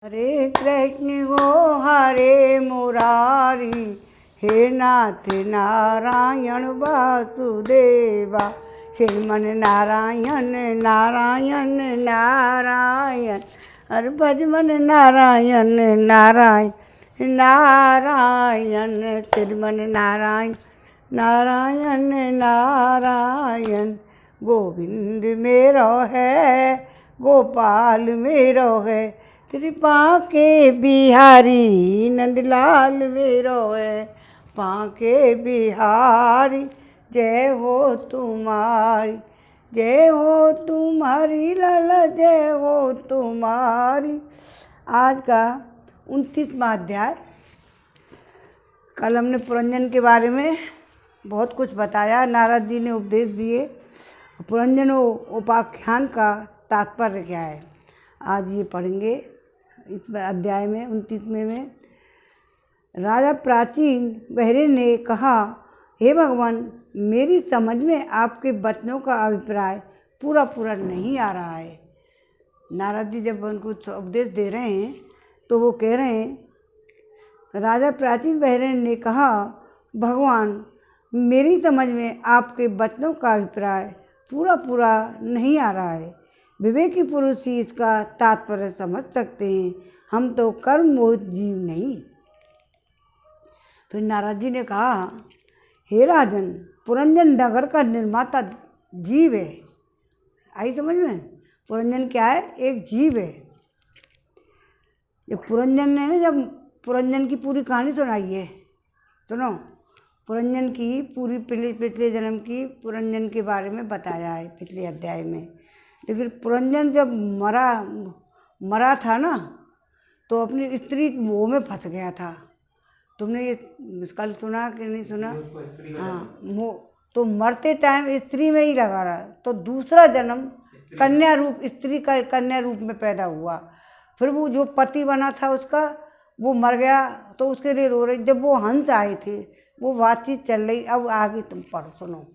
हरे कृष्ण गो हरे मुरारी, हे नाथ नारायण वासुदेवा, श्रीमन नारायण नारायण नारायण, हर भजमन नारायण नारायण नारायण, श्रीमन नारायण नारायण नारायण। गोविंद मेरो है गोपाल मेरो है, कृपा के बिहारी नंदलाल मेरो है। पाके बिहारी जय हो तुम्हारी, जय हो तुम्हारी लाला जय हो तुम्हारी। आज का 29वां अध्याय। कल हमने पुरंजन के बारे में बहुत कुछ बताया, नारद जी ने उपदेश दिए। पुरंजन उपाख्यान का तात्पर्य क्या है, आज ये पढ़ेंगे इस अध्याय में 29वें में। राजा प्राचीन बहरे ने कहा, हे भगवान, मेरी समझ में आपके वचनों का अभिप्राय पूरा नहीं आ रहा है। नारद जी जब उनको उपदेश दे रहे हैं तो वो कह रहे हैं, राजा प्राचीन बहरे ने कहा, भगवान, मेरी समझ में आपके वचनों का अभिप्राय पूरा नहीं आ रहा है। विवेकी पुरुष ही इसका तात्पर्य समझ सकते हैं, हम तो कर्म मोहित जीव नहीं। फिर नारद जी ने कहा, हे राजन, पुरंजन नगर का निर्माता जीव है। आई समझ में? पुरंजन क्या है? एक जीव है। जब पुरंजन ने ना जब पुरंजन की पूरी कहानी सुनाई है, सुनो, पुरंजन की पूरी पिछले जन्म की पुरंजन के बारे में बताया है पिछले अध्याय में। लेकिन पुरंजन जब मरा था ना, तो अपनी स्त्री मोह में फंस गया था। तुमने ये कल सुना कि नहीं सुना? हाँ, मोह तो मरते टाइम स्त्री में ही लगा रहा, तो दूसरा जन्म कन्या रूप, स्त्री का कन्या रूप में पैदा हुआ। फिर वो जो पति बना था उसका, वो मर गया, तो उसके लिए रो रही। जब वो हंस आए थे, वो बातचीत चल रही। अब आगे तुम पढ़ो, सुनो।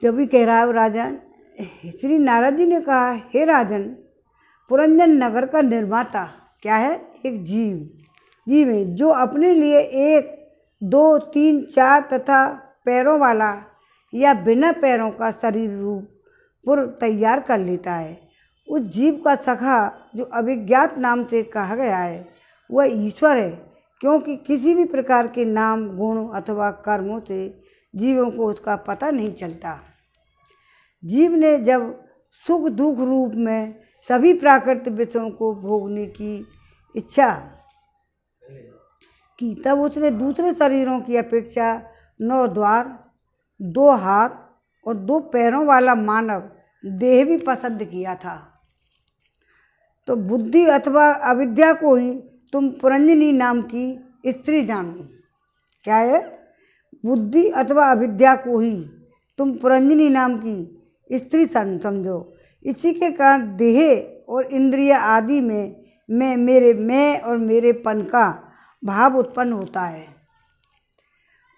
जब भी कह रहा है राजन, श्री नारद जी ने कहा, हे राजन, पुरंजन नगर का निर्माता क्या है? एक जीव है, जो अपने लिए 1, 2, 3, 4 तथा पैरों वाला या बिना पैरों का शरीर रूप पूर्व तैयार कर लेता है। उस जीव का सखा जो अभिज्ञात नाम से कहा गया है, वह ईश्वर है, क्योंकि किसी भी प्रकार के नाम, गुण अथवा कर्मों से जीवों को उसका पता नहीं चलता। जीव ने जब सुख दुख रूप में सभी प्राकृतिक विषयों को भोगने की इच्छा की, तब उसने दूसरे शरीरों की अपेक्षा 9 द्वार, 2 हाथ और 2 पैरों वाला मानव देह भी पसंद किया था। तो बुद्धि अथवा अविद्या को ही तुम पुरंजनी नाम की स्त्री जानो। क्या है? बुद्धि अथवा अविद्या को ही तुम पुरंजनी नाम की स्त्री समझो। इसी के कारण देह और इंद्रिय आदि में मैं और मेरेपन का भाव उत्पन्न होता है,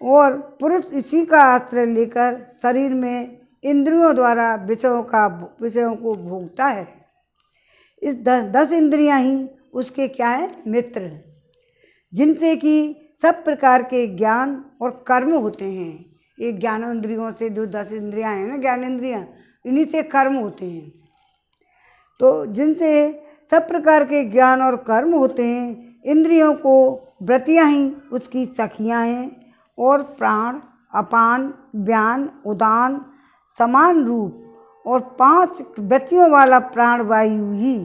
और पुरुष इसी का आश्रय लेकर शरीर में इंद्रियों द्वारा विषयों को भोगता है। इस 10 इंद्रियां ही उसके क्या है? मित्र, जिनसे कि सब प्रकार के ज्ञान और कर्म होते हैं। ये ज्ञानेंद्रियों से जो 10 इंद्रियां हैं ना, ज्ञानेंद्रियां, इन्हीं से कर्म होते हैं। तो जिनसे सब प्रकार के ज्ञान और कर्म होते हैं, इंद्रियों को वृत्तियां ही उसकी सखियां हैं, और प्राण, अपान, व्यान, उदान, समान रूप और 5 वृत्तियों वाला प्राण वायु ही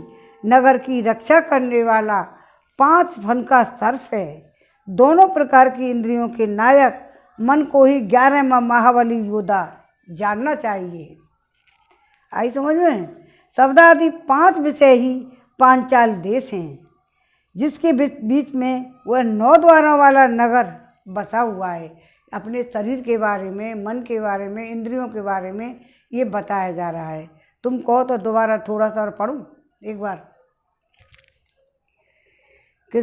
नगर की रक्षा करने वाला 5 फन का सर्प है। दोनों प्रकार की इंद्रियों के नायक मन को ही 11वां महाबली योद्धा जानना चाहिए। आई समझ में? शब्दादि 5 विषय ही पांचाल देश हैं, जिसके बीच में वह 9 द्वारों वाला नगर बसा हुआ है। अपने शरीर के बारे में, मन के बारे में, इंद्रियों के बारे में ये बताया जा रहा है। तुम कहो तो दोबारा थोड़ा सा पढ़ूं एक बार, कि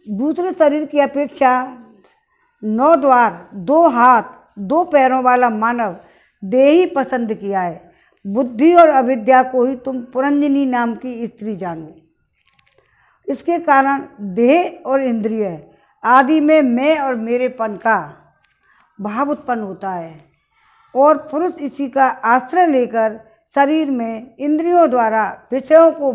दूसरे शरीर की अपेक्षा 9 द्वार, 2 हाथ, 2 पैरों वाला मानव देह ही पसंद किया है। बुद्धि और अविद्या को ही तुम पुरंजनी नाम की स्त्री जानो। इसके कारण देह और इंद्रिय आदि में मैं और मेरेपन का भाव उत्पन्न होता है और पुरुष इसी का आश्रय लेकर शरीर में इंद्रियों द्वारा विषयों को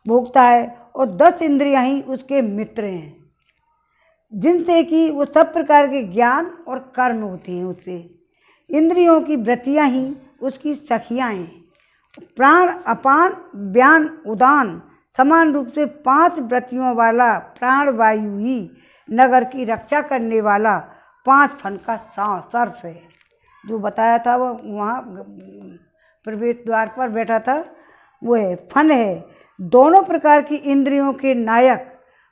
भोगता है और 10 इंद्रियां ही उसके मित्र हैं, जिनसे कि वो सब प्रकार के ज्ञान और कर्म होती हैं। उससे इंद्रियों की वृत्तियां ही उसकी सखियां हैं। प्राण अपान व्यान उदान समान रूप से 5 वृत्तियों वाला प्राण वायु ही नगर की रक्षा करने वाला 5 फन का सर्प है। जो बताया था वो वहाँ प्रवेश द्वार पर बैठा था, वो है फन है। दोनों प्रकार की इंद्रियों के नायक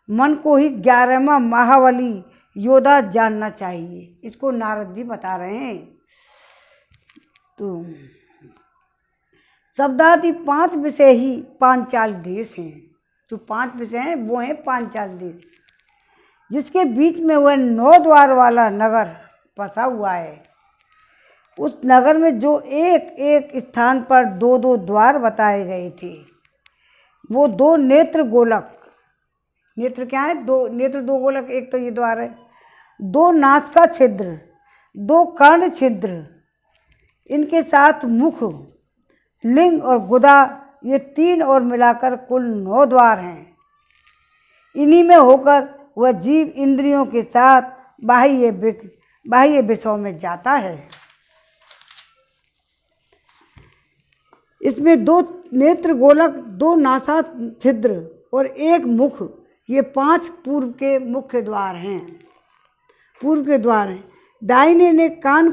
मन को ही 11वां महाबली योद्धा जानना चाहिए। इसको नारद जी बता रहे हैं। तो शब्दादि 5 विषय ही पांचाल देश हैं। जो 5 विषय हैं वो हैं पांचाल देश, जिसके बीच में वह 9 द्वार वाला नगर बसा हुआ है। उस नगर में जो एक एक स्थान पर 2-2 द्वार बताए गए थे, वो 2 नेत्र गोलक, नेत्र क्या है? 2 नेत्र 2 गोलक, एक तो ये द्वार है, 2 नासिका छिद्र, 2 कर्ण छिद्र, इनके साथ मुख, लिंग और गुदा, ये 3 और मिलाकर कुल 9 द्वार हैं। इन्हीं में होकर वह जीव इंद्रियों के साथ बाह्य विषयों में जाता है। इसमें 2 नेत्र गोलक, 2 नासा छिद्र और 1 मुख, ये 5 पूर्व के मुख्य द्वार हैं, पूर्व के द्वार हैं। दाहिने कान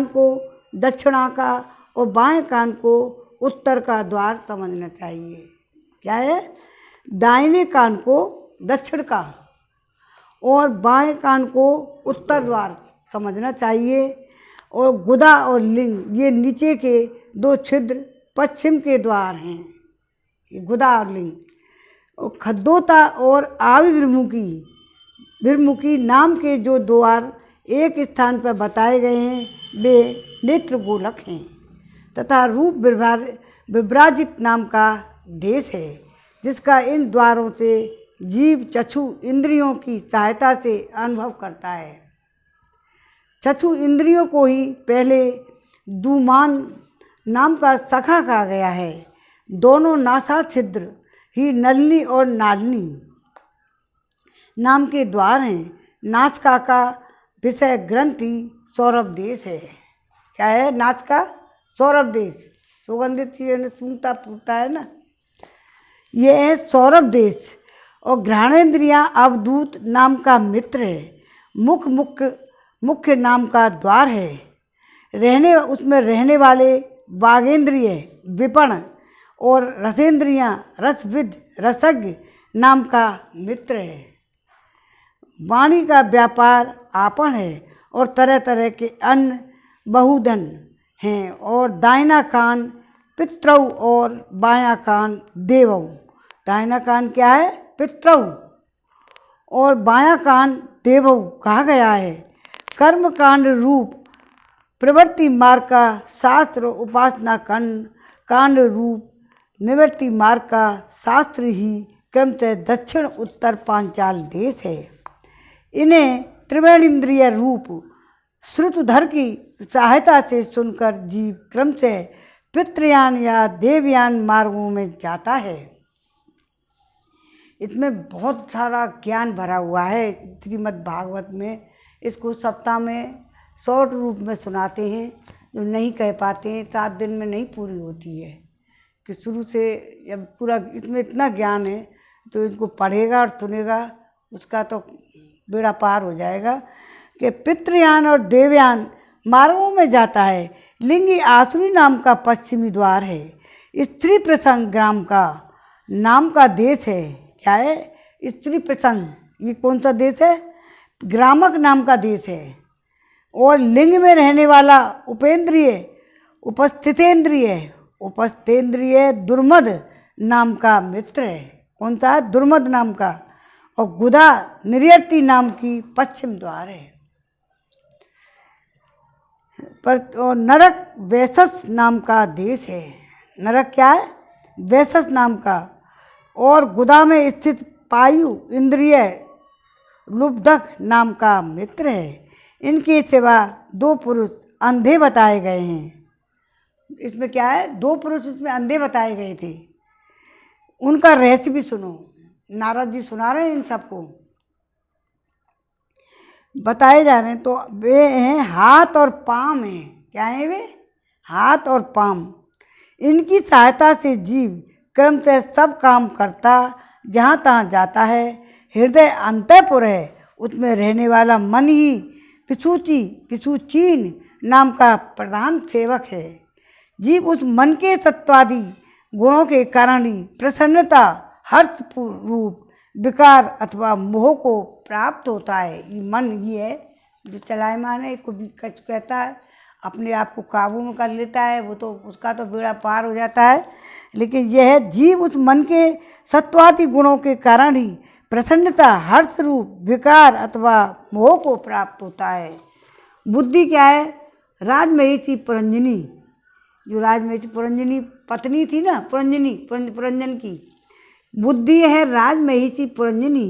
को दक्षिणा का और बाएं कान को उत्तर का द्वार समझना चाहिए। क्या है? दाहिने कान को दक्षिण का और बाएं कान को उत्तर द्वार समझना चाहिए। और गुदा और लिंग, ये नीचे के 2 छिद्र पश्चिम के द्वार हैं, ये गुदा और लिंग। और खद्दोता और आविर्मुखी नाम के जो द्वार एक स्थान पर बताए गए हैं, वे नेत्र गोलक हैं तथा रूप विभ्राजित नाम का देश है, जिसका इन द्वारों से जीव चक्षु इंद्रियों की सहायता से अनुभव करता है। चक्षु इंद्रियों को ही पहले दूमान नाम का सखा कहा गया है। दोनों नासा छिद्र ही नलिनी और नालिनी नाम के द्वार हैं। नासिका का विषय ग्रंथि सौरभ देश है। क्या है? नासिका सौरभ देश, सुगंधित चीजें सूंघता फूकता है ना, ये है सौरभ देश। और घ्राणेन्द्रियाँ अवधूत नाम का मित्र है। मुख्य नाम का द्वार है। उसमें रहने वाले वागेंद्रिय विपण और रसेंद्रियाँ रसविद रसज्ञ नाम का मित्र है। वाणी का व्यापार आपन है और तरह तरह के अन्न बहुधन हैं। और दाहिना कान पितृऊ और बायां कान देवऊ। दाहिना कान क्या है? पितृऊ और बायां कान देवऊ कहा गया है। कर्म कांड रूप प्रवृत्ति मार्ग का शास्त्र, उपासना कांड रूप निवृत्ति मार्ग का शास्त्र ही क्रमशः दक्षिण उत्तर पांचाल देश है। इन्हें त्रिवेणींद्रिय रूप श्रुतधर की सहायता से सुनकर जीव क्रमशः पितृयान या देवयान मार्गों में जाता है। इसमें बहुत सारा ज्ञान भरा हुआ है श्रीमद् भागवत में। इसको सप्ताह में शॉर्ट रूप में सुनाते हैं, जो नहीं कह पाते हैं 7 दिन में नहीं पूरी होती है। कि शुरू से जब पूरा इसमें इतना ज्ञान है तो इसको पढ़ेगा और सुनेगा, उसका तो बेड़ा पार हो जाएगा। कि पितृयान और देवयान मार्गों में जाता है। लिंगी आसुरी नाम का पश्चिमी द्वार है। स्त्री प्रसंग ग्राम का नाम का देश है। क्या है? स्त्री प्रसंग, ये कौन सा देश है? ग्रामक नाम का देश है। और लिंग में रहने वाला उपस्थितेंद्रिय दुर्मद नाम का मित्र है। कौन सा है? दुर्मद नाम का। और गुदा निर्यति नाम की पश्चिम द्वार है। पर और नरक वैसस नाम का देश है। नरक क्या है? वैसस नाम का। और गुदा में स्थित पायु इंद्रिय लुब्धक नाम का मित्र है। इनके सिवा 2 पुरुष अंधे बताए गए हैं। इसमें क्या है? 2 पुरुष इसमें अंधे बताए गए थे। उनका रहस्य भी सुनो। नारद जी सुना रहे हैं इन सबको, बताए जा रहे हैं। तो वे हैं हाथ और पाँव हैं। क्या हैं वे? हाथ और पाँव। इनकी सहायता से जीव क्रम से सब काम करता, जहाँ तहाँ जाता है। हृदय अंतःपुर है, उसमें रहने वाला मन ही पिशुचीन नाम का प्रधान सेवक है। जीव उस मन के सत्वादि गुणों के कारण ही प्रसन्नता, हर्ष रूप विकार अथवा मोह को प्राप्त होता है। ये मन ही है जो चलायमान है, इसको भी कहता है, अपने आप को काबू में कर लेता है, वो तो उसका तो बेड़ा पार हो जाता है। लेकिन यह जीव उस मन के सत्वादि गुणों के कारण ही प्रसन्नता, हर्ष रूप विकार अथवा मोह को प्राप्त होता है। बुद्धि क्या है? राजमहिषी पुरंजनी, जो राजमहिषी पुरंजनी पत्नी थी ना, पुरंजन की बुद्धि है राजमहिषी पुरंजनी।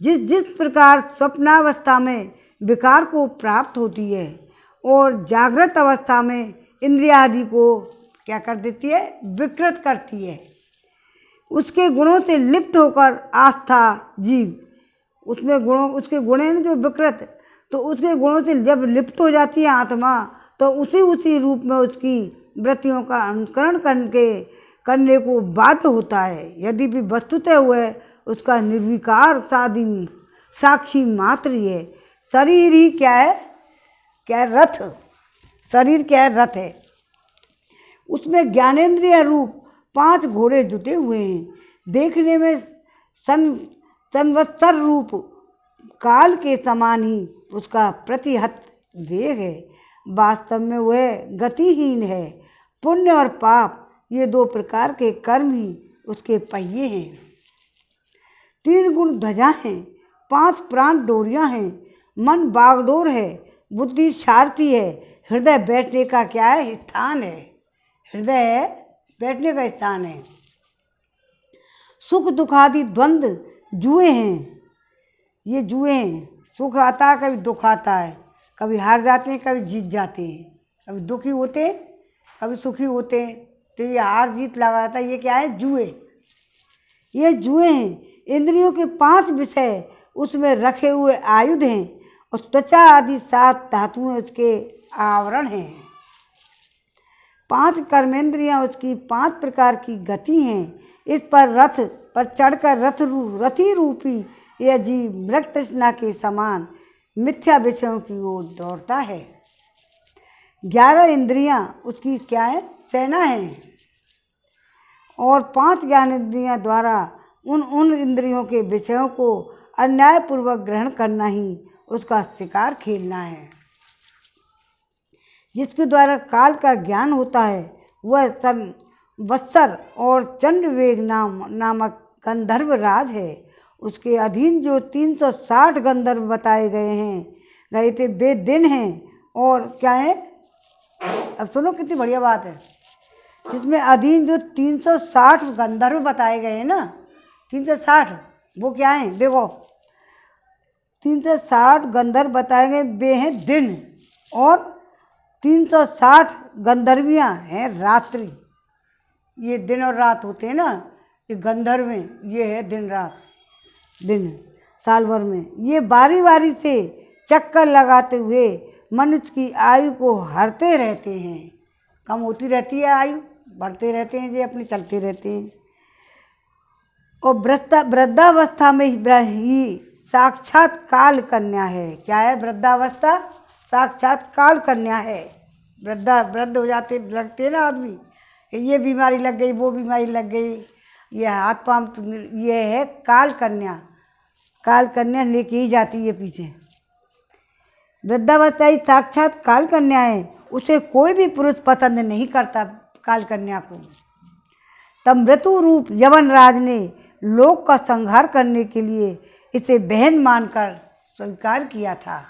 जिस जिस प्रकार स्वप्नावस्था में विकार को प्राप्त होती है और जागृत अवस्था में इंद्रिया आदि को क्या कर देती है? विकृत करती है। उसके गुणों से लिप्त होकर आस्था जीव उसके गुण हैं जो विकृत, तो उसके गुणों से जब लिप्त हो जाती है आत्मा, तो उसी रूप में उसकी वृत्तियों का अनुकरण करने को बाध्य होता है। यदि भी वस्तुतः वह उसका निर्विकार साक्षी मात्र ही है। शरीर ही क्या है? क्या है? रथ। शरीर क्या है? रथ है। उसमें ज्ञानेंद्रिय रूप 5 घोड़े जुटे हुए हैं। देखने में संवत्सर रूप काल के समान ही उसका प्रतिहत वेग है। वास्तव में वह गतिहीन है। पुण्य और पाप ये 2 प्रकार के कर्म ही उसके पहिए हैं। 3 गुण ध्वजा हैं, 5 प्राण डोरियां हैं। मन बागडोर है, बुद्धि सारथी है। हृदय बैठने का क्या है? स्थान है। हृदय बैठने का स्थान है। सुख दुख आदि द्वंद्व जुए हैं। ये जुए हैं। सुख आता है, कभी दुख आता है, कभी हार जाते हैं, कभी जीत जाते हैं, कभी दुखी होते हैं, कभी सुखी होते हैं। तो ये हार जीत लगाता है। ये क्या है? जुए। ये जुए हैं। इंद्रियों के 5 विषय उसमें रखे हुए आयुध हैं और त्वचा आदि 7 धातुएं उसके आवरण हैं। 5 कर्मेंद्रियां उसकी 5 प्रकार की गति हैं। इस पर रथ पर चढ़कर रथी रूपी यह जीव मृग तृष्णा के समान मिथ्या विषयों की ओर दौड़ता है। 11 इंद्रियां उसकी क्या है? सेना है। और 5 ज्ञानेंद्रियां द्वारा उन इंद्रियों के विषयों को अन्यायपूर्वक ग्रहण करना ही उसका शिकार खेलना है। जिसके द्वारा काल का ज्ञान होता है वह संवत्सर और चंडवेग नामक गंधर्व राज है। उसके अधीन जो 360 गंधर्व बताए गए थे वे दिन हैं। और क्या है? अब सुनो कितनी बढ़िया बात है। जिसमें अधीन जो 360 गंधर्व बताए गए हैं ना, 360 वो क्या हैं? देखो 360 गंधर्व बताए गए वे हैं दिन, और 360 गंधर्वियाँ हैं रात्रि। ये दिन और रात होते हैं ना, ये गंधर्व में ये है दिन रात। दिन साल भर में ये बारी बारी से चक्कर लगाते हुए मनुष्य की आयु को हरते रहते हैं। कम होती रहती है आयु, बढ़ते रहते हैं, ये अपने चलते रहते हैं। और वृद्धावस्था में ही साक्षात काल कन्या है। क्या है? वृद्धावस्था साक्षात काल कन्या है। वृद्ध हो जाते लगते ना आदमी, ये बीमारी लग गई, वो बीमारी लग गई, ये हाथ पाँव, ये है काल कन्या। काल कन्या लेके ही जाती है पीछे। वृद्धावस्था ही साक्षात काल कन्या है। उसे कोई भी पुरुष पसंद नहीं करता काल कन्या को। तब मृत्यु रूप यवनराज ने लोक का संहार करने के लिए इसे बहन मानकर स्वीकार किया था।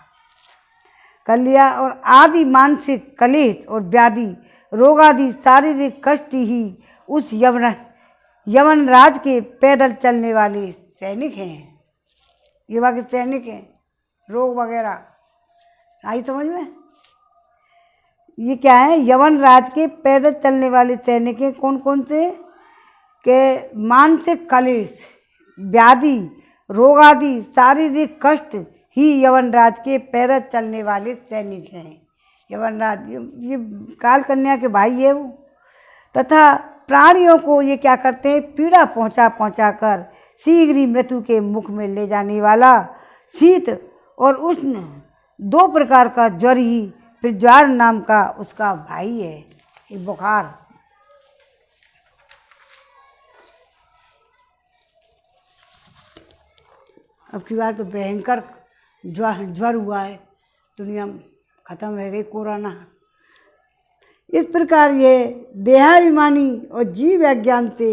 कलिया और आदि मानसिक कलेश और व्याधि रोग आदि शारीरिक कष्ट ही उस यवन राज के पैदल चलने वाले सैनिक हैं। ये बाकी सैनिक हैं, रोग वगैरह आई समझ में। ये क्या है, यवन राज के पैदल चलने वाले सैनिक हैं। कौन कौन से के मानसिक कलेश व्याधि रोग आदि शारीरिक कष्ट ही यवन राज के पैदल चलने वाले सैनिक हैं। यवन राज ये काल कन्या के भाई है वो। तथा प्राणियों को ये क्या करते हैं, पीड़ा पहुंचा कर शीघ्र ही मृत्यु के मुख में ले जाने वाला शीत और उष्ण दो प्रकार का ज्वर ही प्रज्वार नाम का उसका भाई है। ये बुखार अब की बार तो भयंकर ज्वर हुआ है, दुनिया खत्म है गई कोरोना। इस प्रकार ये देहाभिमानी और जीव विज्ञान से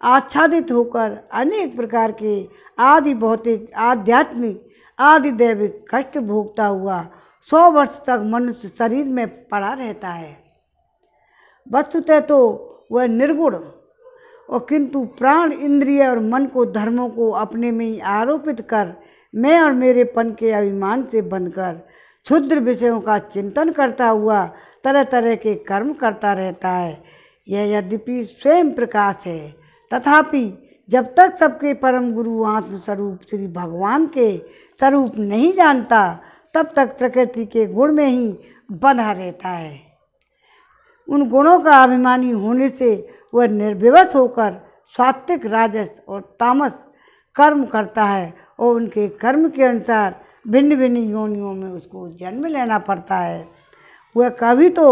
आच्छादित होकर अनेक प्रकार के आदि भौतिक आध्यात्मिक आदि दैविक कष्ट भोगता हुआ 100 वर्ष तक मनुष्य शरीर में पड़ा रहता है। वस्तुतः तो वह निर्गुण और किंतु प्राण इंद्रिय और मन को धर्मों को अपने में ही आरोपित कर मैं और मेरेपन के अभिमान से बंधकर क्षुद्र विषयों का चिंतन करता हुआ तरह तरह के कर्म करता रहता है। यह यद्यपि स्वयं प्रकाश है, तथापि जब तक सबके परम गुरु आत्मस्वरूप श्री भगवान के स्वरूप नहीं जानता तब तक प्रकृति के गुण में ही बंधा रहता है। उन गुणों का अभिमानी होने से वह निर्विवश होकर सात्विक राजस और तामस कर्म करता है और उनके कर्म के अनुसार भिन्न भिन्न योनियों में उसको जन्म लेना पड़ता है। वह कभी तो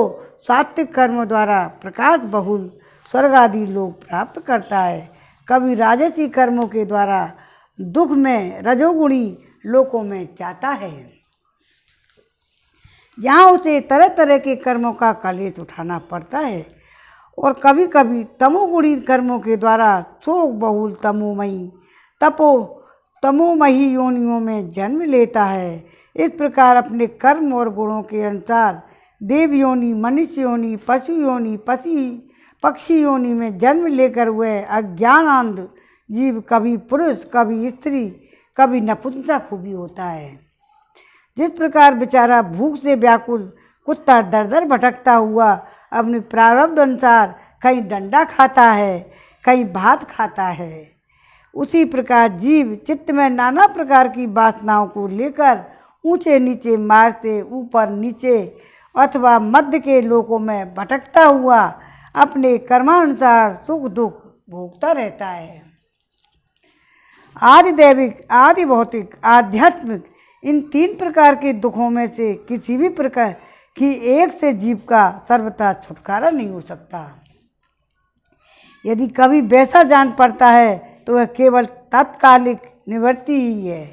सात्विक कर्मों द्वारा प्रकाश बहुल स्वर्ग आदि लोक प्राप्त करता है, कभी राजसी कर्मों के द्वारा दुख में रजोगुणी लोकों में जाता है, जहाँ उसे तरह तरह के कर्मों का कलेश उठाना पड़ता है, और कभी कभी तमोगुणी कर्मों के द्वारा शोक बहुल तमोमयी योनियों में जन्म लेता है। इस प्रकार अपने कर्म और गुणों के अनुसार देव योनि, मनुष्य योनि, पशु योनि, पक्षी योनि में जन्म लेकर वह अज्ञानांध जीव कभी पुरुष कभी स्त्री कभी नपुंसक भी होता है। जिस प्रकार बेचारा भूख से व्याकुल कुत्ता दर दर भटकता हुआ अपने प्रारब्ध अनुसार कहीं डंडा खाता है कहीं भात खाता है, उसी प्रकार जीव चित्त में नाना प्रकार की वासनाओं को लेकर ऊंचे नीचे मार्ग से ऊपर नीचे अथवा मध्य के लोकों में भटकता हुआ अपने कर्मानुसार सुख दुख भोगता रहता है। आदि दैविक आदि भौतिक आध्यात्मिक इन 3 प्रकार के दुखों में से किसी भी प्रकार की एक से जीव का सर्वथा छुटकारा नहीं हो सकता। यदि कभी वैसा जान पड़ता है तो वह केवल तात्कालिक निवृत्ति ही है।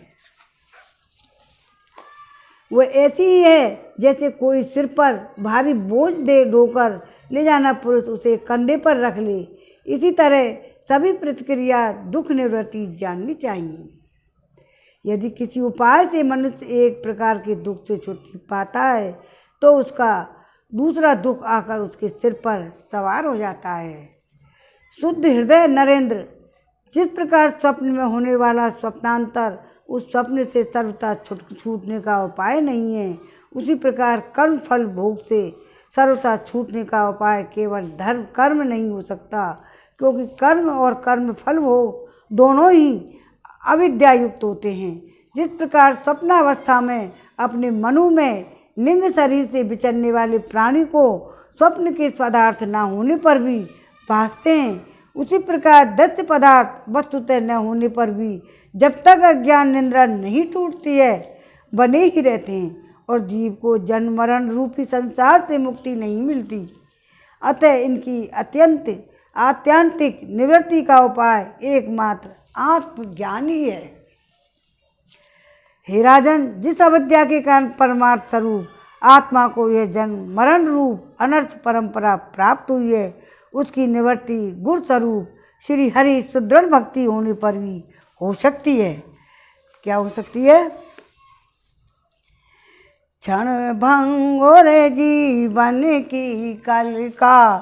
वह ऐसी ही है जैसे कोई सिर पर भारी बोझ दे ढोकर ले जाना पुरुष उसे कंधे पर रख ले। इसी तरह सभी प्रतिक्रिया दुख निवृत्ति जाननी चाहिए। यदि किसी उपाय से मनुष्य एक प्रकार के दुख से छुट्टी पाता है तो उसका दूसरा दुख आकर उसके सिर पर सवार हो जाता है। शुद्ध हृदय नरेंद्र, जिस प्रकार स्वप्न में होने वाला स्वप्नांतर उस स्वप्न से सर्वथा छूटने का उपाय नहीं है, उसी प्रकार कर्म फल भोग से सर्वथा छूटने का उपाय केवल धर्म कर्म नहीं हो सकता, क्योंकि कर्म और कर्म फल भोग दोनों ही अविद्या युक्त होते हैं। जिस प्रकार स्वप्नावस्था में अपने मनु में लिंग शरीर से विचरने वाले प्राणी को स्वप्न के पदार्थ न होने पर भी भासते हैं, उसी प्रकार दृश्य पदार्थ वस्तुतः न होने पर भी जब तक अज्ञान निंद्रा नहीं टूटती है बने ही रहते हैं और जीव को जन्म मरण रूपी संसार से मुक्ति नहीं मिलती। अतः इनकी आत्यंतिक निवृत्ति का उपाय एकमात्र आत्मज्ञान ही है। हे राजन, जिस अविद्या के कारण परमार्थ स्वरूप आत्मा को यह जन्म मरण रूप अनर्थ परंपरा प्राप्त हुई है, उसकी निवृत्ति गुण स्वरूप श्री हरि सुदृढ़ भक्ति होने पर भी हो सकती है। क्या हो सकती है? क्षण भंगुर जीवन की कल का,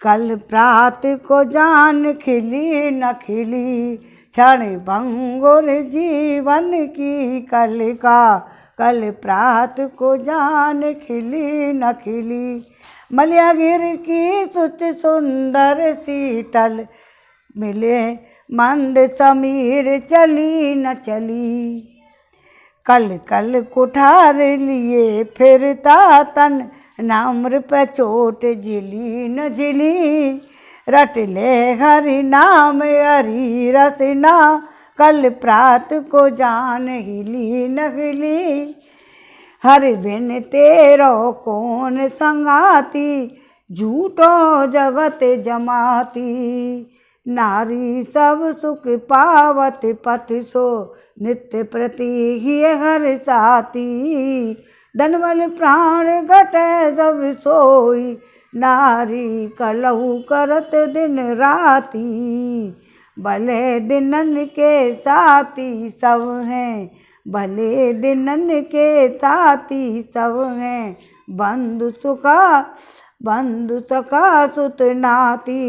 कल प्रात को जान खिली न खिली। क्षण भंगुर जीवन की कल का, कल प्रात को जान खिली न खिली। मलयागिर की सुच सुंदर शीतल मिले, मंद समीर चली न चली। कल कल कुठार लिए फिरता तन, नाम्र पे चोट झिली न झिली। रट ले हरि नाम हरि रसना, कल प्रात को जान हिली न हिली। हर बिन तेरो कौन संगाती, झूठो जगत जमाती। नारी सब सुख पावत पथ सो, नित्य प्रति ही हर साथी। धनबल प्राण घटे सब सोई, नारी कलहु करत दिन राती। भले दिनन के साथी सब हैं, भले दिनन के साथी सब हैं। बंधु सखा सुत नाती,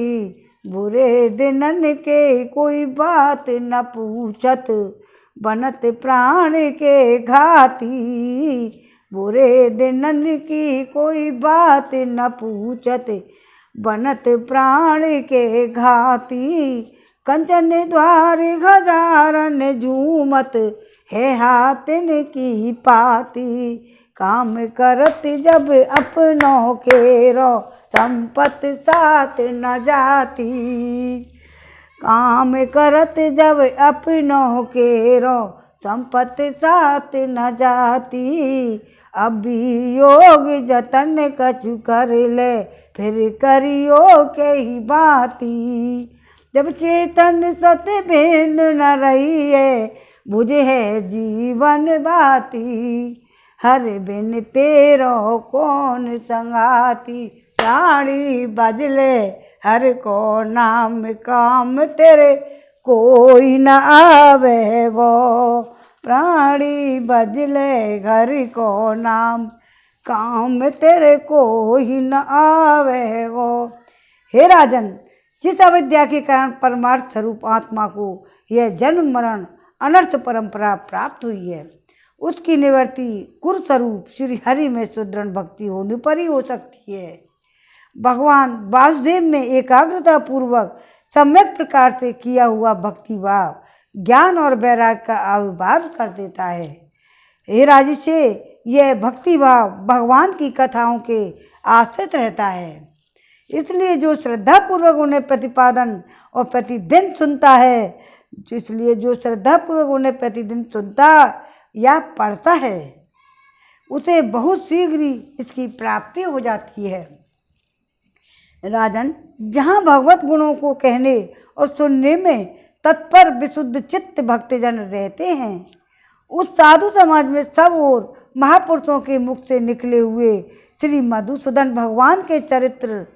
बुरे दिनन के कोई बात न पूछत, बनत प्राण के घाती। बुरे दिनन की कोई बात न पूछत, बनत प्राण के घाती। कंचन द्वार हजारन झूमत, है हाथिन की पाती। काम करत जब अपनों के रो, संपत साथ न जाती। काम करत जब अपनों के रो, संपत साथ न जाती। अभियोग जतन कछु कर ले, फिर करियो के ही बाती। जब चेतन सत भेद न रही है, बुझे है जीवन बाती। हर बिन तेरो कौन संगाती, प्राणी बजले हर को नाम। काम तेरे कोई न आवे गो, प्राणी बजले घर को नाम। काम तेरे कोई न आवे गो। हे राजन, जिस अविद्या के कारण परमार्थ स्वरूप आत्मा को यह जन्म मरण अनर्थ परंपरा प्राप्त हुई है, उसकी निवृत्ति गुरु स्वरूप श्री हरि में सुदृढ़ भक्ति होने पर ही हो सकती है। भगवान वासुदेव में एकाग्रता पूर्वक सम्यक प्रकार से किया हुआ भक्ति भाव ज्ञान और वैराग्य का आविर्भाव कर देता है। हे राजर्षि, यह भक्ति भाव भगवान की कथाओं के आश्रित रहता है। इसलिए जो श्रद्धापूर्वक उन्हें प्रतिपादन और प्रतिदिन सुनता है, या पढ़ता है, उसे बहुत शीघ्र ही इसकी प्राप्ति हो जाती है। राजन, जहाँ भगवत गुणों को कहने और सुनने में तत्पर विशुद्ध चित्त भक्तजन रहते हैं, उस साधु समाज में सब ओर महापुरुषों के मुख से निकले हुए श्री मधुसूदन भगवान के चरित्र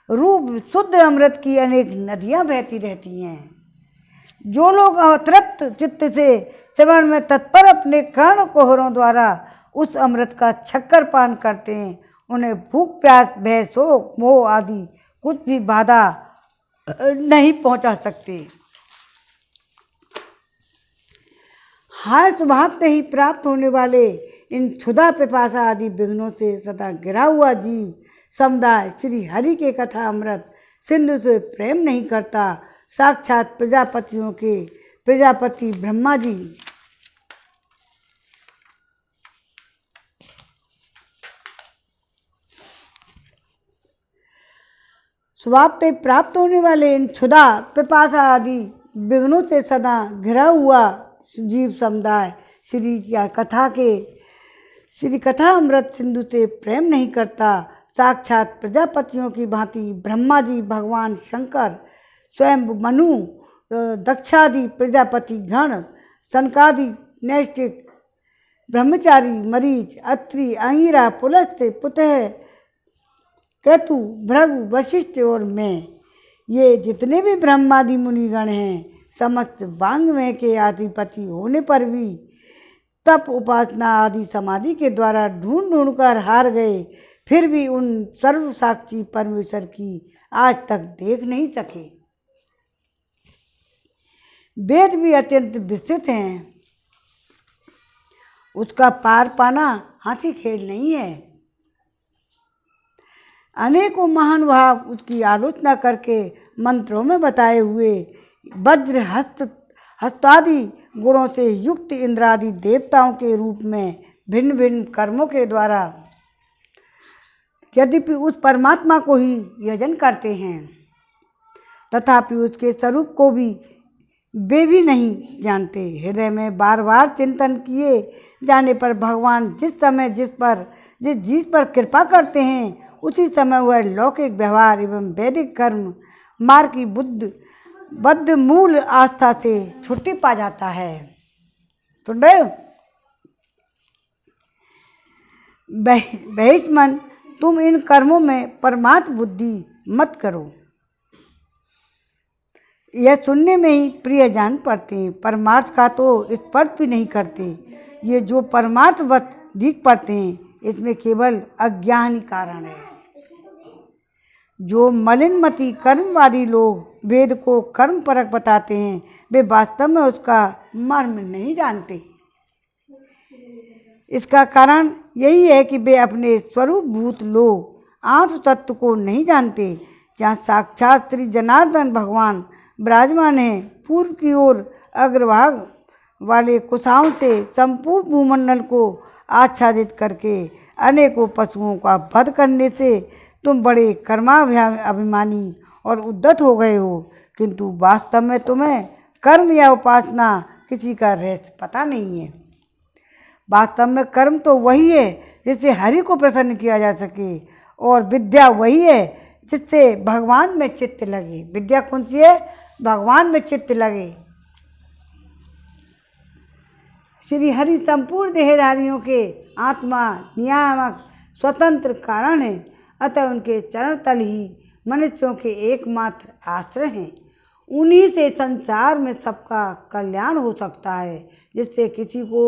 रूप शुद्ध अमृत की अनेक नदियाँ बहती रहती हैं। जो लोग अतृप्त चित्त से श्रवण में तत्पर अपने कर्ण कोहरों द्वारा उस अमृत का छक्कर पान करते हैं, उन्हें भूख प्यास भय शोक मोह आदि कुछ भी बाधा नहीं पहुंचा सकते। हाय स्वभाव से ही प्राप्त होने वाले इन क्षुधा पिपासा आदि विघ्नों से सदा घिरा हुआ जीव समुदाय श्री हरि के कथा अमृत सिंधु से प्रेम नहीं करता। साक्षात प्रजापतियों के प्रजापति ब्रह्मा जी स्वभाव से प्राप्त होने वाले इन क्षुधा पिपासा आदि विघ्नों से सदा घिरा हुआ जीव समुदाय श्री कथा अमृत सिंधु से प्रेम नहीं करता। साक्षात प्रजापतियों की भांति ब्रह्मा जी, भगवान शंकर, स्वयं मनु, दक्षादि प्रजापति गण, सनकादि नैष्ठिक ब्रह्मचारी, मरीच, अत्रि, अंगिरा, पुलस्त्य, पुतः, क्रतु, भृगु, वशिष्ठ और मैं, ये जितने भी ब्रह्मादि मुनिगण हैं, समस्त वांग्मय के अधिपति होने पर भी तप, उपासना आदि समाधि के द्वारा ढूंढ ढूंढ कर हार गए, फिर भी उन सर्व साक्षी परमेश्वर की आज तक देख नहीं सके। वेद भी अत्यंत विस्तृत हैं, उसका पार पाना हाथी खेल नहीं है। अनेकों महानुभाव उसकी आलोचना करके मंत्रों में बताए हुए वज्र हस्तादि गुणों से युक्त इंद्रादि देवताओं के रूप में भिन्न भिन्न कर्मों के द्वारा यद्यपि उस परमात्मा को ही यजन करते हैं, तथापि उसके स्वरूप को भी वे भी नहीं जानते। हृदय में बार बार चिंतन किए जाने पर भगवान जिस समय जिस चीज पर कृपा करते हैं, उसी समय वह लौकिक व्यवहार एवं वैदिक कर्म मार्ग की बद्ध मूल आस्था से छुट्टी पा जाता है। तो बहिष्मन, तुम इन कर्मों में परमार्थ बुद्धि मत करो, यह सुनने में ही प्रिय जान पड़ते हैं, परमार्थ का तो स्पर्श भी नहीं करते। ये जो परमार्थवत दिख पड़ते हैं, इसमें केवल अज्ञान ही कारण है। जो मलिनमती कर्मवादी लोग वेद को कर्म परक बताते हैं, वे वास्तव में उसका मर्म नहीं जानते। इसका कारण यही है कि वे अपने स्वरूपभूत लोग आत्म तत्व को नहीं जानते। जहाँ साक्षात श्री जनार्दन भगवान विराजमान है, पूर्व की ओर अग्रभाग वाले कुशाओं से संपूर्ण भूमंडल को आच्छादित करके अनेकों पशुओं का वध करने से तुम बड़े कर्माभिमानी और उद्धत हो गए हो, किंतु वास्तव में तुम्हें कर्म या उपासना किसी का रहस्य पता नहीं है। वास्तव में कर्म तो वही है जिससे हरि को प्रसन्न किया जा सके, और विद्या वही है जिससे भगवान में चित्त लगे। विद्या कौन सी है? भगवान में चित्त लगे। श्री हरि संपूर्ण देहधारियों के आत्मा, नियामक, स्वतंत्र कारण है, अतः उनके चरण तल ही मनुष्यों के एकमात्र आश्रय हैं। उन्हीं से संसार में सबका कल्याण हो सकता है। जिससे किसी को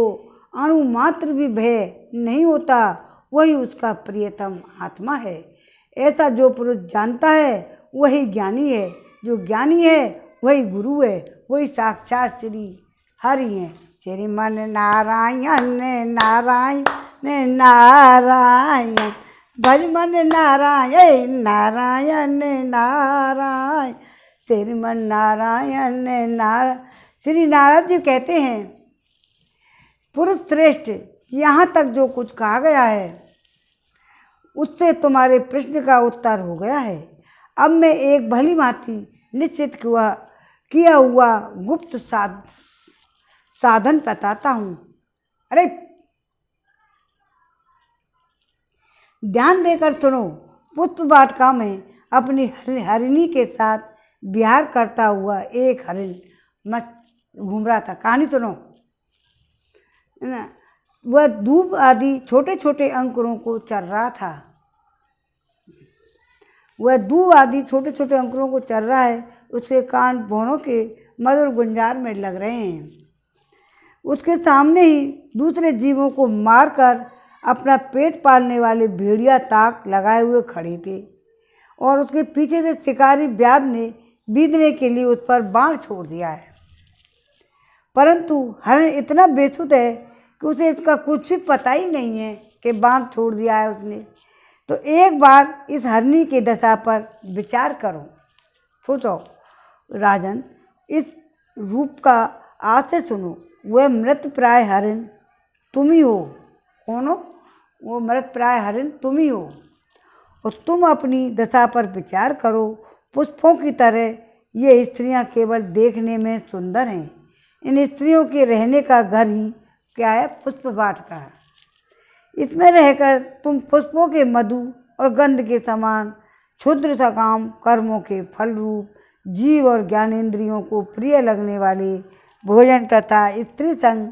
अणु मात्र भी भय नहीं होता, वही उसका प्रियतम आत्मा है। ऐसा जो पुरुष जानता है वही ज्ञानी है, जो ज्ञानी है वही गुरु है, वही साक्षात श्री हरि है। श्रीमन नारायण नारायण नारायण, भजमन नारायण नारायण नारायण, श्रीमन नारायण नारायण। श्री नारद जी कहते हैं, पुरुष श्रेष्ठ, यहाँ तक जो कुछ कहा गया है उससे तुम्हारे प्रश्न का उत्तर हो गया है। अब मैं एक भली भांति निश्चित किया हुआ गुप्त साधन बताता हूँ। अरे ध्यान देकर सुनो। पुष्प वाटिका में अपनी हरिणी के साथ विहार करता हुआ एक हरिण घूम रहा था। कहानी सुनो ना। वह दूब आदि छोटे छोटे अंकुरों को चर रहा था। वह दूब आदि छोटे छोटे अंकुरों को चर रहा है। उसके कान भौरों के मधुर गुंजार में लग रहे हैं। उसके सामने ही दूसरे जीवों को मारकर अपना पेट पालने वाले भेड़िया ताक लगाए हुए खड़े थे, और उसके पीछे से शिकारी व्याध ने बीधने के लिए उस पर बाण छोड़ दिया है। परंतु हरण इतना बेसुध है कि उसे इसका कुछ भी पता ही नहीं है कि बाण छोड़ दिया है उसने। तो एक बार इस हरणी की दशा पर विचार करो। सोचो राजन, इस रूप का आज से सुनो। वह मृत प्राय हरिण तुम ही हो। कौन हो? वो मृत प्राय हरिण तुम ही हो, और तुम अपनी दशा पर विचार करो। पुष्पों की तरह ये स्त्रियां केवल देखने में सुंदर हैं। इन स्त्रियों के रहने का घर ही क्या है? पुष्प वाटिका। इसमें रहकर तुम पुष्पों के मधु और गंध के समान क्षुद्र सकाम कर्मों के फल रूप जीव और ज्ञानेंद्रियों को प्रिय लगने वाले भोजन तथा स्त्री संग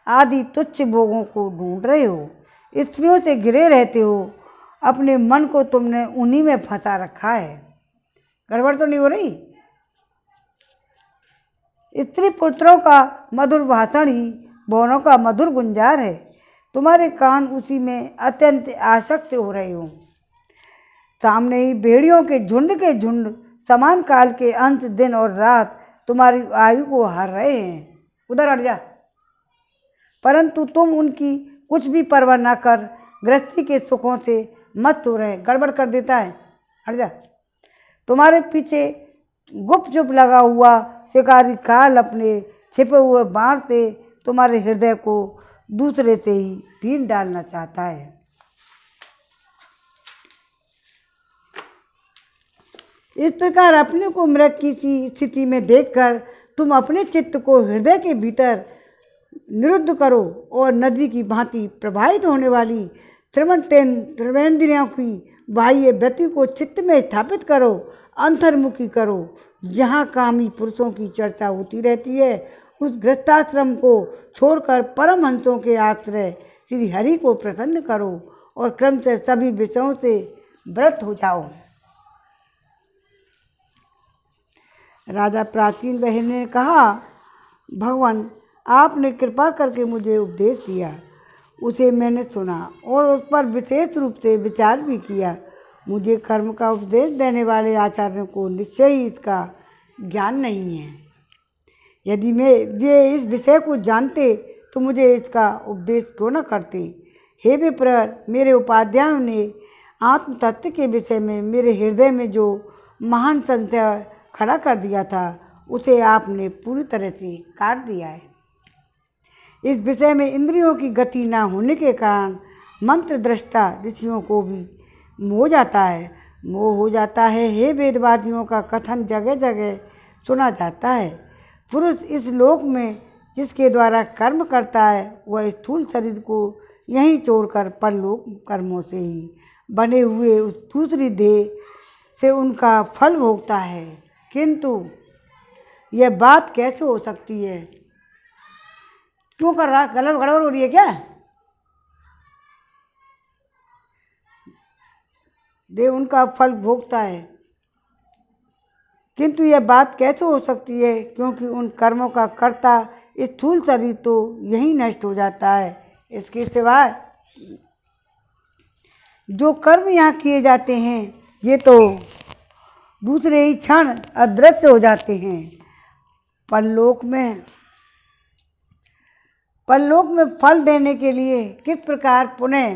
आदि तुच्छ भोगों को ढूंढ रहे हो। स्त्रियों से घिरे रहते हो। अपने मन को तुमने उन्हीं में फंसा रखा है। गड़बड़ तो नहीं हो रही? स्त्री पुत्रों का मधुर भाषण ही भवनों का मधुर गुंजार है। तुम्हारे कान उसी में अत्यंत आसक्त हो रहे हो। सामने ही भेड़ियों के झुंड समान काल के अंत दिन और रात तुम्हारी आयु को हार रहे हैं। उधर हट जा। परंतु तुम उनकी कुछ भी परवाह न कर गृहस्थी के सुखों से मस्त हो रहे। गड़बड़ कर देता है, हट जा। तुम्हारे पीछे गुप्त चुप लगा हुआ शिकारी काल अपने छिपे हुए बाण से तुम्हारे हृदय को दूसरे से ही भीन डालना चाहता है। इस प्रकार अपने को मृग की सी स्थिति में देखकर तुम अपने चित्त को हृदय के भीतर निरुद्ध करो और नदी की भांति प्रवाहित होने वाली त्रिवेंद्रियों की बाह्य वृत्ति को चित्त में स्थापित करो, अंतर्मुखी करो। जहाँ कामी पुरुषों की चर्चा होती रहती है उस गृहस्थाश्रम को छोड़कर परमहंसों के आश्रय श्री हरि को प्रसन्न करो और क्रमशः सभी विषयों से व्रत हो जाओ। राजा प्राचीन बहन ने कहा, भगवान आपने कृपा करके मुझे उपदेश दिया, उसे मैंने सुना और उस पर विशेष रूप से विचार भी किया। मुझे कर्म का उपदेश देने वाले आचार्यों को निश्चय ही इसका ज्ञान नहीं है। यदि वे इस विषय को जानते तो मुझे इसका उपदेश क्यों न करते। हे विप्र, मेरे उपाध्यायों ने आत्म तत्व के विषय में मेरे हृदय में जो महान संशय खड़ा कर दिया था उसे आपने पूरी तरह से काट दिया है। इस विषय में इंद्रियों की गति न होने के कारण मंत्र दृष्टा ऋषियों को भी मोह हो जाता है। हे वेदवादियों का कथन जगह जगह सुना जाता है। पुरुष इस लोक में जिसके द्वारा कर्म करता है वह स्थूल शरीर को यहीं छोड़कर परलोक कर्मों से ही बने हुए उस दूसरी देह से उनका फल भोगता है। किंतु यह बात कैसे हो सकती है? क्यों कर रहा? गलत गड़बड़ हो रही है क्या? देह उनका फल भोगता है, किंतु यह बात कैसे हो सकती है? क्योंकि उन कर्मों का कर्ता स्थूल शरीर तो यही नष्ट हो जाता है। इसके सिवाय जो कर्म यहाँ किए जाते हैं ये तो दूसरे ही क्षण अदृश्य हो जाते हैं। परलोक में फल देने के लिए किस प्रकार पुनः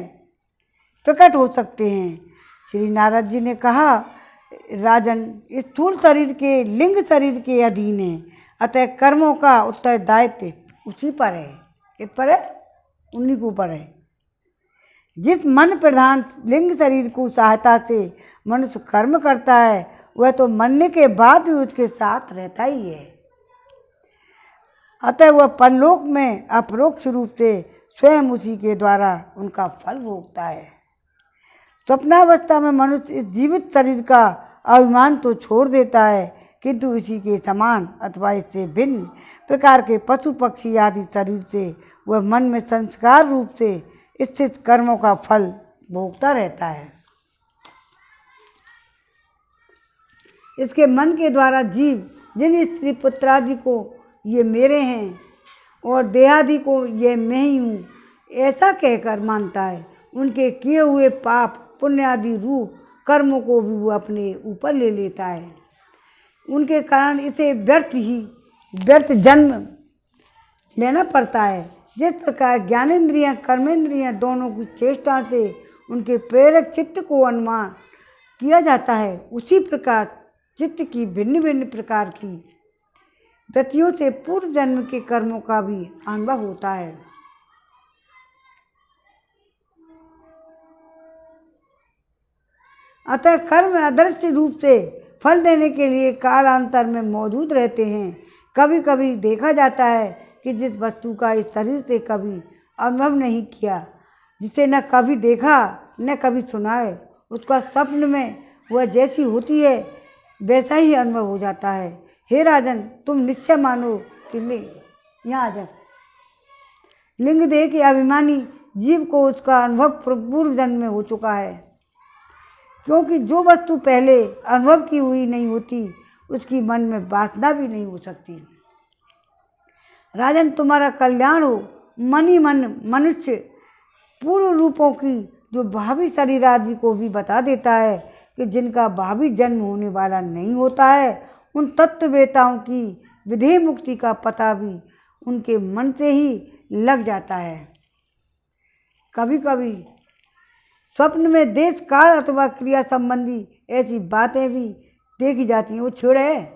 प्रकट हो सकते हैं? श्री नारद जी ने कहा, राजन, स्थूल शरीर के लिंग शरीर के अधीन है, अतः कर्मों का उत्तरदायित्व उसी पर है। किस पर है? उन्हीं के ऊपर है। जिस मन प्रधान लिंग शरीर को सहायता से मनुष्य कर्म करता है वह तो मरने के बाद भी उसके साथ रहता ही है। अतः वह परलोक में अपरोक्ष रूप से स्वयं उसी के द्वारा उनका फल भोगता है। स्वप्नावस्था में मनुष्य इस जीवित शरीर का अभिमान तो छोड़ देता है, किंतु इसी के समान अथवा इससे भिन्न प्रकार के पशु पक्षी आदि शरीर से वह मन में संस्कार रूप से स्थित कर्मों का फल भोगता रहता है। इसके मन के द्वारा जीव जिन स्त्री पुत्रादि को ये मेरे हैं और देहादि को ये मैं ही हूँ ऐसा कहकर मानता है, उनके किए हुए पाप पुण्य आदि रूप कर्मों को भी वो अपने ऊपर ले लेता है। उनके कारण इसे व्यर्थ जन्म लेना पड़ता है। जिस प्रकार ज्ञानेंद्रियां कर्मेंद्रियां दोनों की चेष्टा से उनके प्रेरक चित्त को अनुमान किया जाता है, उसी प्रकार चित्त की भिन्न भिन्न प्रकार की वृत्तियों से पूर्व जन्म के कर्मों का भी अनुभव होता है। अतः कर्म अदृश्य रूप से फल देने के लिए कालांतर में मौजूद रहते हैं। कभी कभी देखा जाता है कि जिस वस्तु का इस शरीर से कभी अनुभव नहीं किया, जिसे न कभी देखा न कभी सुना है, उसका स्वप्न में वह जैसी होती है वैसा ही अनुभव हो जाता है। हे राजन, तुम निश्चय मानो कि यहाँ आ जा। लिंग देह के अभिमानी जीव को उसका अनुभव पूर्व जन्म में हो चुका है, क्योंकि जो वस्तु पहले अनुभव की हुई नहीं होती उसकी मन में वासना भी नहीं हो सकती। राजन, तुम्हारा कल्याण हो मन ही मन मनुष्य पूर्व रूपों की जो भावी शरीर आदि को भी बता देता है कि जिनका भावी जन्म होने वाला नहीं होता है, उन तत्ववेताओं की विधेय मुक्ति का पता भी उनके मन से ही लग जाता है। कभी कभी स्वप्न में देश काल अथवा क्रिया संबंधी ऐसी बातें भी देखी जाती हैं। वो छोड़े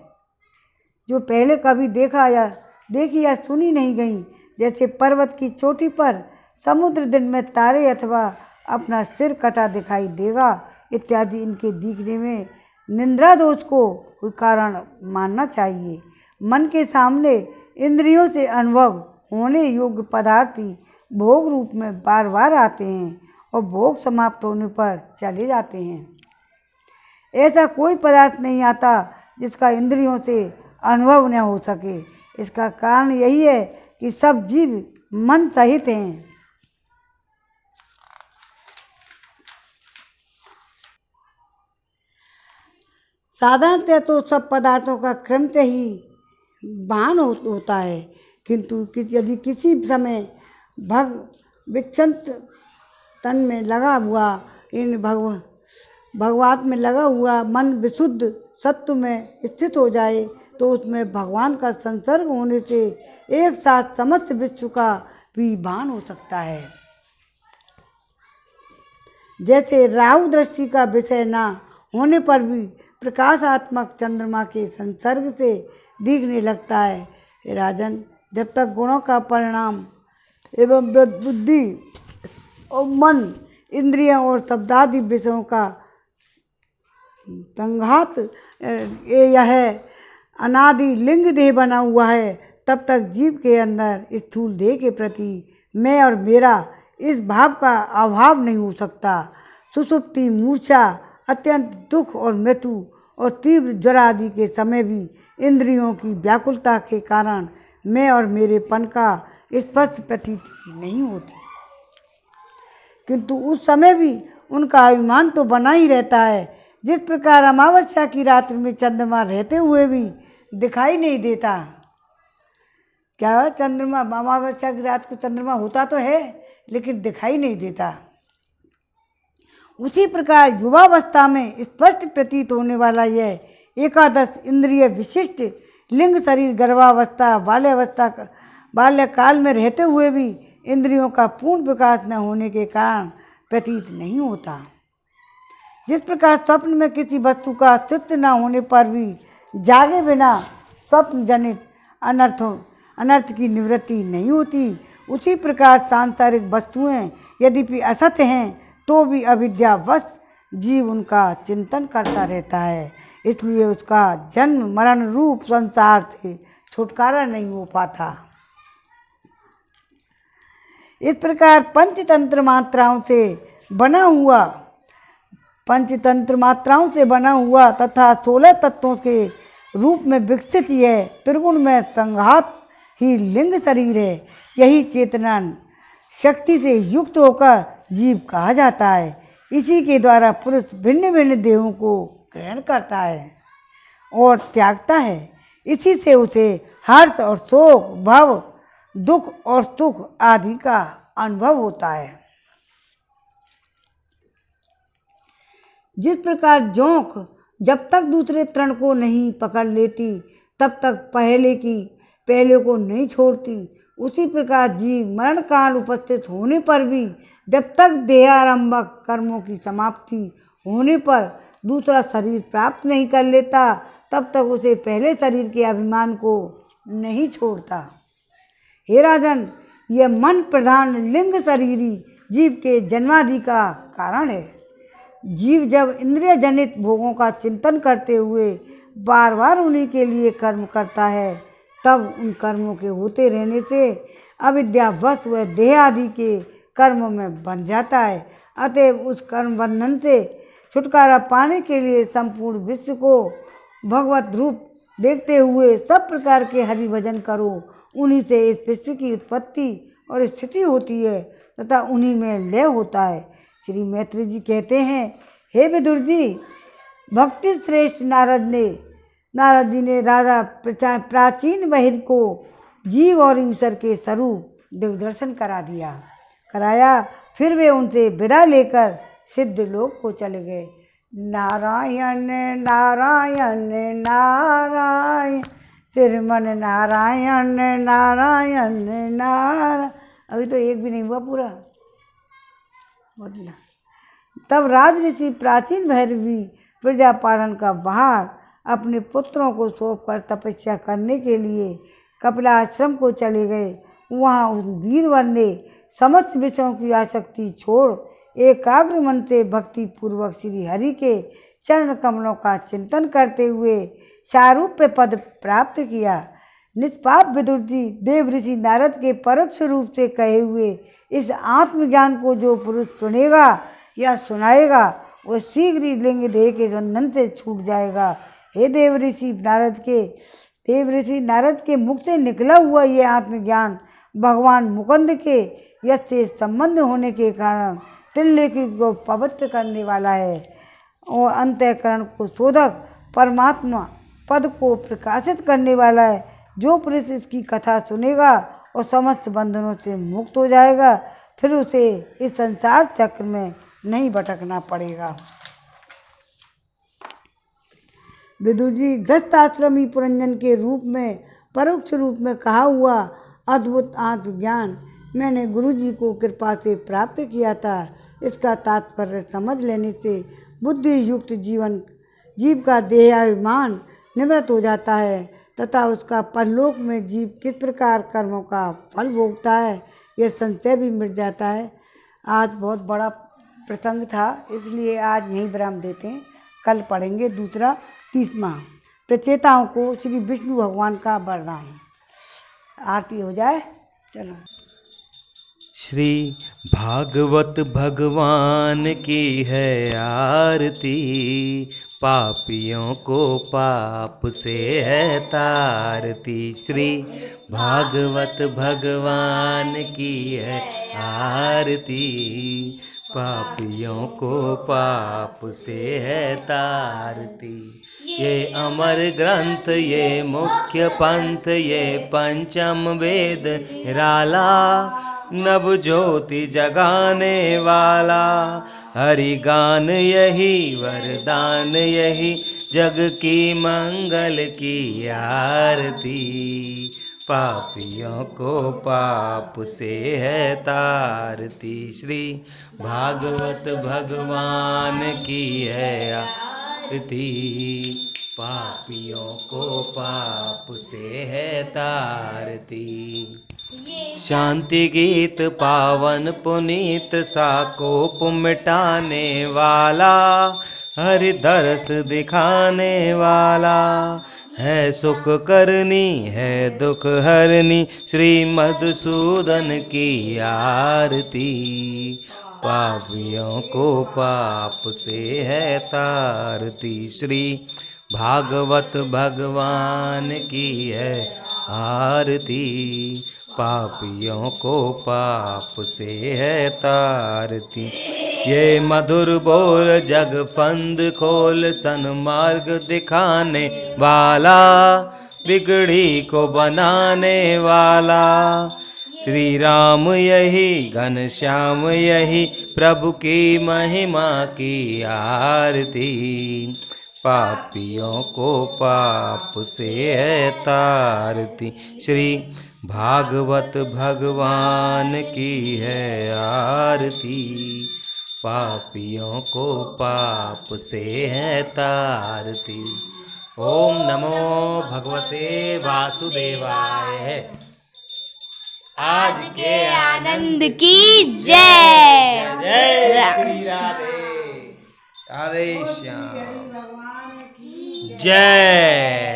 जो पहले कभी देखी या सुनी नहीं गई, जैसे पर्वत की चोटी पर समुद्र दिन में तारे अथवा अपना सिर कटा दिखाई देगा इत्यादि। इनके दिखने में निंद्रा दोष को कोई कारण मानना चाहिए। मन के सामने इंद्रियों से अनुभव होने योग्य पदार्थ ही भोग रूप में बार बार आते हैं और भोग समाप्त होने पर चले जाते हैं। ऐसा कोई पदार्थ नहीं आता जिसका इंद्रियों से अनुभव न हो सके। इसका कारण यही है कि सब जीव मन सहित हैं। साधारणतः तो सब पदार्थों का क्रमशः ही भान होता है, किंतु यदि किसी समय विक्षंत तन में लगा हुआ भगवान में लगा हुआ मन विशुद्ध सत्व में स्थित हो जाए तो उसमें भगवान का संसर्ग होने से एक साथ समस्त विश्व का भी भान हो सकता है। जैसे राहु दृष्टि का विषय न होने पर भी प्रकाशात्मक चंद्रमा के संसर्ग से दिखने लगता है। हे राजन, जब तक गुणों का परिणाम एवं बुद्धि और मन, इंद्रियों और शब्दादि विषयों का संघात यह अनादि लिंग देह बना हुआ है, तब तक जीव के अंदर स्थूल देह के प्रति मैं और मेरा इस भाव का अभाव नहीं हो सकता। सुषुप्ति, मूर्छा, अत्यंत दुख और मृत्यु और तीव्र ज्वर आदि के समय भी इंद्रियों की व्याकुलता के कारण मैं और मेरेपन का स्पष्ट प्रतीति नहीं होती, किंतु उस समय भी उनका अभिमान तो बना ही रहता है। जिस प्रकार अमावस्या की रात्रि में चंद्रमा रहते हुए भी दिखाई नहीं देता। क्या चंद्रमा अमावस्या की रात को चंद्रमा होता तो है लेकिन दिखाई नहीं देता। उसी प्रकार युवावस्था में स्पष्ट प्रतीत होने वाला यह एकादश इंद्रिय विशिष्ट लिंग शरीर गर्भावस्था बाल्यकाल में रहते हुए भी इंद्रियों का पूर्ण विकास न होने के कारण प्रतीत नहीं होता। जिस प्रकार स्वप्न में किसी वस्तु का अस्तित्व न होने पर भी जागे बिना स्वप्न जनित अनर्थ की निवृत्ति नहीं होती, उसी प्रकार सांसारिक वस्तुएं यद्यपि असत हैं तो भी अविद्यावश जीव उनका चिंतन करता रहता है, इसलिए उसका जन्म मरण रूप संसार से छुटकारा नहीं हो पाता। इस प्रकार पंचतंत्र मात्राओं से बना हुआ तथा 16 तत्वों के रूप में विकसित यह त्रिगुण में संघात ही लिंग शरीर है। यही चेतना शक्ति से युक्त होकर जीव कहा जाता है। इसी के द्वारा पुरुष भिन्न भिन्न देहों को ग्रहण करता है और त्यागता है। इसी से उसे हर्ष और शोक, भव, दुख और सुख आदि का अनुभव होता है। जिस प्रकार जोंक जब तक दूसरे तृण को नहीं पकड़ लेती तब तक पहले को नहीं छोड़ती, उसी प्रकार जीव मरण काल उपस्थित होने पर भी जब तक देहारंभक कर्मों की समाप्ति होने पर दूसरा शरीर प्राप्त नहीं कर लेता तब तक उसे पहले शरीर के अभिमान को नहीं छोड़ता। हे राजन, यह मन प्रधान लिंग शरीरी जीव के जन्मादि का कारण है। जीव जब इंद्रिय जनित भोगों का चिंतन करते हुए बार बार उन्हीं के लिए कर्म करता है, तब उन कर्मों के होते रहने से अविद्यावश वह देह आदि के कर्मों में बंध जाता है। अतएव उस कर्म बंधन से छुटकारा पाने के लिए संपूर्ण विश्व को भगवत रूप देखते हुए सब प्रकार के हरि भजन करो। उन्हीं से इस विश्व की उत्पत्ति और स्थिति होती है तथा उन्हीं में लय होता है। श्री मैत्री जी कहते हैं, हे विदुर जी, भक्ति श्रेष्ठ नारद जी ने राजा प्राचीन बहिर को जीव और ईश्वर के स्वरूप देवदर्शन कराया। फिर वे उनसे विदा लेकर सिद्ध लोक को चले गए। नारायण नारायण नारायण, श्रीमन नारायण नारायण नारायण। अभी तो एक भी नहीं हुआ पूरा। तब राज ऋषि प्राचीन भैरवी प्रजापालन का बाहर अपने पुत्रों को सौंपकर तपस्या करने के लिए कपिलाश्रम को चले गए। वहाँ उस वीरवर ने समस्त विषयों की आसक्ति छोड़ एकाग्र मन से भक्ति पूर्वक श्री हरि के चरण कमलों का चिंतन करते हुए सारूप्य पद प्राप्त किया। निष्पाप विदुर जी देव ऋषि नारद के परोक्ष रूप से कहे हुए इस आत्मज्ञान को जो पुरुष सुनेगा या सुनाएगा वो शीघ्र ही लिंग देह के बंधन से छूट जाएगा। हे देव ऋषि नारद के मुख से निकला हुआ ये आत्मज्ञान भगवान मुकुंद के यश से संबंध होने के कारण त्रिलोकी को पवित्र करने वाला है और अंतःकरण को शोधक परमात्मा पद को प्रकाशित करने वाला है। जो पुरुष इसकी कथा सुनेगा और समस्त बंधनों से मुक्त हो जाएगा, फिर उसे इस संसार चक्र में नहीं भटकना पड़ेगा। विदुर जी गृहस्थाश्रमी पुरंजन के रूप में परोक्ष रूप में कहा हुआ अद्भुत आत्मज्ञान मैंने गुरु जी को कृपा से प्राप्त किया था। इसका तात्पर्य समझ लेने से बुद्धि युक्त जीव का देहाभिमान निवृत्त हो जाता है तथा उसका परलोक में जीव किस प्रकार कर्मों का फल भोगता है यह संशय भी मिट जाता है। आज बहुत बड़ा प्रसंग था, इसलिए आज यहीं विराम देते हैं। कल पढ़ेंगे दूसरा 30वां प्रचेताओं को श्री विष्णु भगवान का वरदान। आरती हो जाए। चलो। श्री भागवत भगवान की है आरती, पापियों को पाप से है तारती। श्री भागवत भगवान की है आरती, पापियों को पाप से है तारती। ये अमर ग्रंथ ये मुख्य पंथ ये पंचम वेद निराला, नव ज्योति जगाने वाला हरि गान यही वरदान यही जग की मंगल की आरती। पापियों को पाप से है तारती। श्री भागवत भगवान की है आरती, पापियों को पाप से है तारती। शांति गीत पावन पुनीत साकोप मिटाने वाला, हरि दर्श दिखाने वाला है सुख करनी है दुख हरनी, श्री मधुसूदन की आरती। पापियों को पाप से है तारती। श्री भागवत भगवान की है आरती, पापियों को पाप से है तारती। ये मधुर बोल जग फंद खोल सन्मार्ग दिखाने वाला, बिगड़ी को बनाने वाला श्री राम यही घनश्याम यही प्रभु की महिमा की आरती। पापियों को पाप से है तारती। श्री भागवत भगवान की है आरती, पापियों को पाप से है तारती। ओम नमो भगवते वासुदेवाय। आज के आनंद की जय। जय श्री राधे राधे श्याम जय।